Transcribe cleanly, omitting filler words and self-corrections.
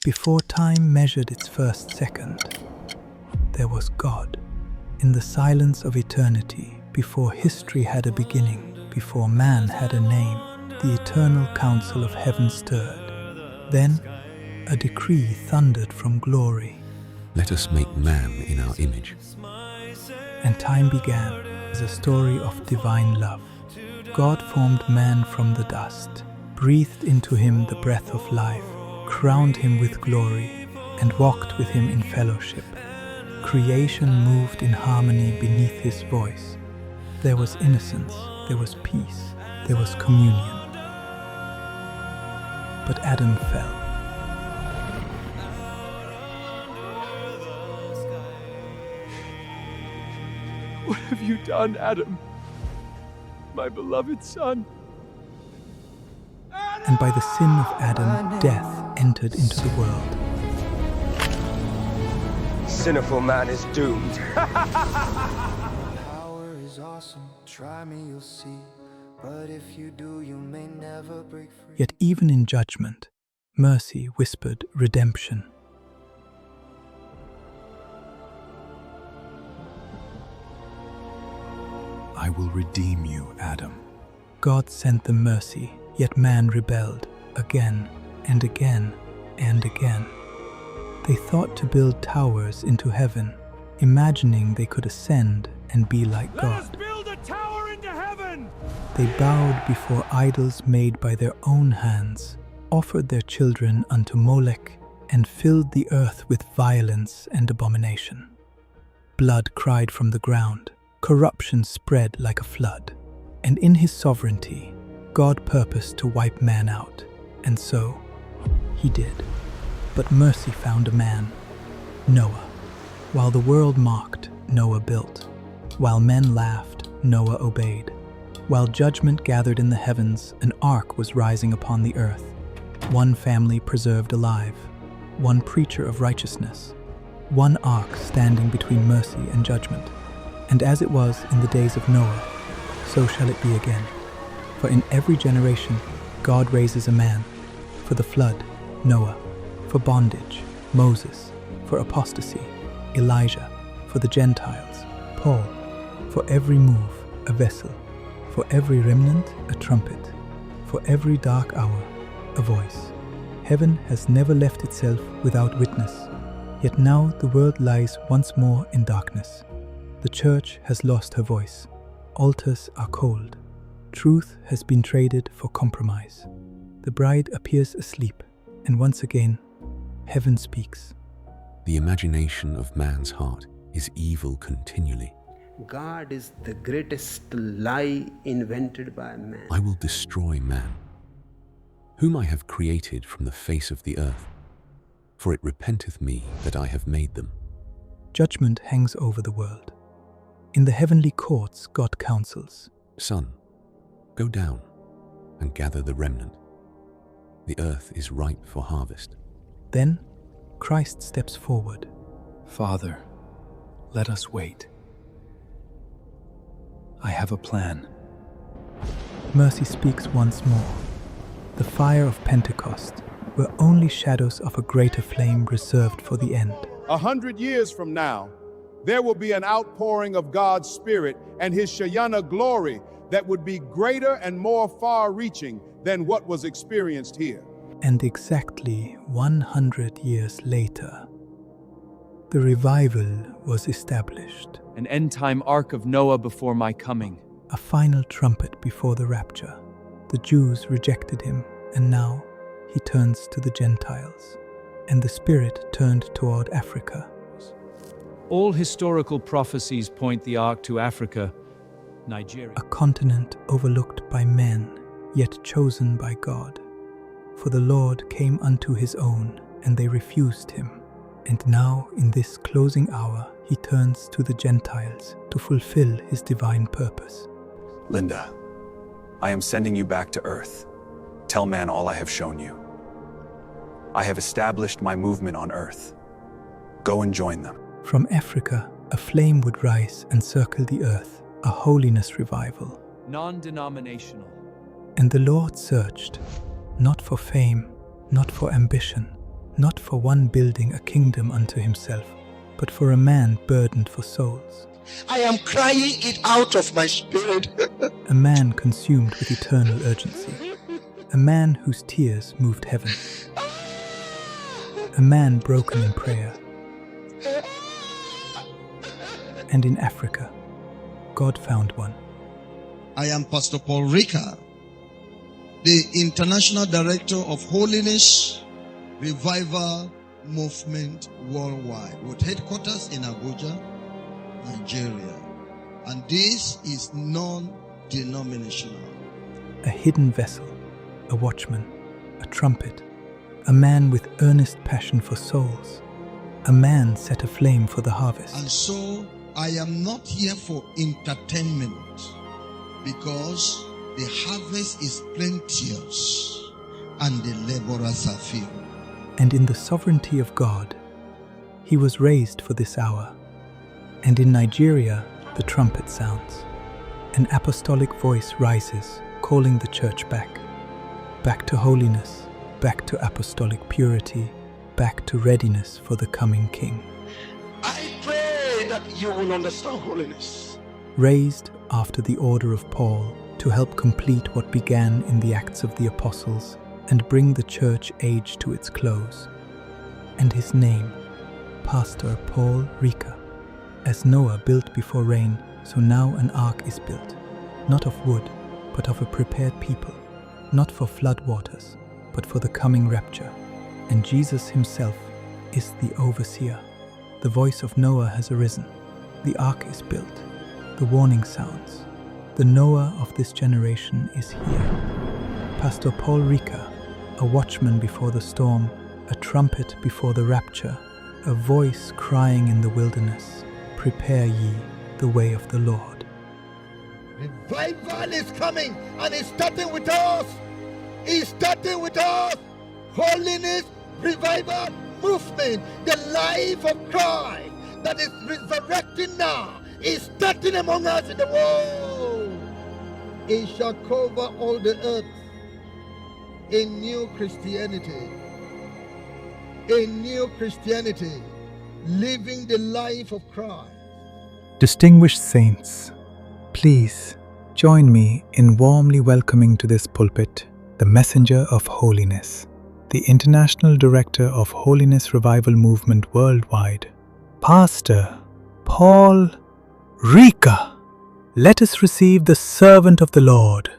Before time measured its first second, there was God. In the silence of eternity, before history had a beginning, before man had a name, the eternal council of heaven stirred. Then a decree thundered from glory. Let us make man in our image. And time began as a story of divine love. God formed man from the dust, breathed into him the breath of life, crowned him with glory, and walked with him in fellowship. Creation moved in harmony beneath his voice. There was innocence, there was peace, there was communion. But Adam fell. What have you done, Adam? My beloved son. And by the sin of Adam, death entered into the world. Sinful man is doomed. Power is awesome. Try me, you'll see. But if you do, you may never break free. Yet even in judgment, mercy whispered redemption. I will redeem you, Adam. God sent them mercy, yet man rebelled again and again and again. They thought to build towers into heaven, imagining they could ascend and be like God. Let us build a tower into heaven! They bowed before idols made by their own hands, offered their children unto Molech, and filled the earth with violence and abomination. Blood cried from the ground, corruption spread like a flood, and in his sovereignty, God purposed to wipe man out, and so he did. But mercy found a man, Noah. While the world mocked, Noah built. While men laughed, Noah obeyed. While judgment gathered in the heavens, an ark was rising upon the earth. One family preserved alive, one preacher of righteousness, one ark standing between mercy and judgment. And as it was in the days of Noah, so shall it be again. For in every generation, God raises a man. For the flood, Noah. For bondage, Moses. For apostasy, Elijah. For the Gentiles, Paul. For every move, a vessel. For every remnant, a trumpet. For every dark hour, a voice. Heaven has never left itself without witness. Yet now the world lies once more in darkness. The church has lost her voice. Altars are cold. Truth has been traded for compromise. The bride appears asleep, and once again, heaven speaks. The imagination of man's heart is evil continually. God is the greatest lie invented by man. I will destroy man, whom I have created from the face of the earth, for it repenteth me that I have made them. Judgment hangs over the world. In the heavenly courts, God counsels. Son, go down and gather the remnant. The earth is ripe for harvest. Then Christ steps forward. Father, let us wait. I have a plan. Mercy speaks once more. The fire of Pentecost were only shadows of a greater flame reserved for the end. 100 years from now, there will be an outpouring of God's Spirit and His Shayana glory that would be greater and more far-reaching than what was experienced here. And exactly 100 years later, the revival was established. An end-time ark of Noah before my coming. A final trumpet before the rapture. The Jews rejected him, and now he turns to the Gentiles. And the Spirit turned toward Africa. All historical prophecies point the ark to Africa, Nigeria. A continent overlooked by men, yet chosen by God. For the Lord came unto his own, and they refused him. And now, in this closing hour, he turns to the Gentiles to fulfill his divine purpose. Linda, I am sending you back to earth. Tell man all I have shown you. I have established my movement on earth. Go and join them. From Africa, a flame would rise and circle the earth, a holiness revival. Non-denominational. And the Lord searched, not for fame, not for ambition, not for one building a kingdom unto himself, but for a man burdened for souls. I am crying it out of my spirit. A man consumed with eternal urgency. A man whose tears moved heaven. A man broken in prayer. And in Africa, God found one. I am Pastor Paul Rika, the International Director of Holiness Revival Movement Worldwide, with headquarters in Abuja, Nigeria. And this is non-denominational. A hidden vessel, a watchman, a trumpet, a man with earnest passion for souls, a man set aflame for the harvest. And so I am not here for entertainment, because the harvest is plenteous and the laborers are few. And in the sovereignty of God, he was raised for this hour. And in Nigeria, the trumpet sounds. An apostolic voice rises, calling the church back. Back to holiness, back to apostolic purity, back to readiness for the coming King. I pray that you will understand holiness. Raised after the order of Paul to help complete what began in the Acts of the Apostles and bring the church age to its close. And his name, Pastor Paul Rika. As Noah built before rain, so now an ark is built, not of wood, but of a prepared people, not for flood waters, but for the coming rapture. And Jesus himself is the overseer. The voice of Noah has arisen. The ark is built. The warning sounds. The Noah of this generation is here. Pastor Paul Rika, a watchman before the storm, a trumpet before the rapture, a voice crying in the wilderness, prepare ye the way of the Lord. Revival is coming, and it's starting with us. It's starting with us. Holiness, revival, movement, the life of Christ that is resurrecting now is starting among us in the world. It shall cover all the earth. A new Christianity. A new Christianity. Living the life of Christ. Distinguished saints, please join me in warmly welcoming to this pulpit the messenger of holiness, the International Director of Holiness Revival Movement Worldwide, Pastor Paul Rika. Let us receive the servant of the Lord.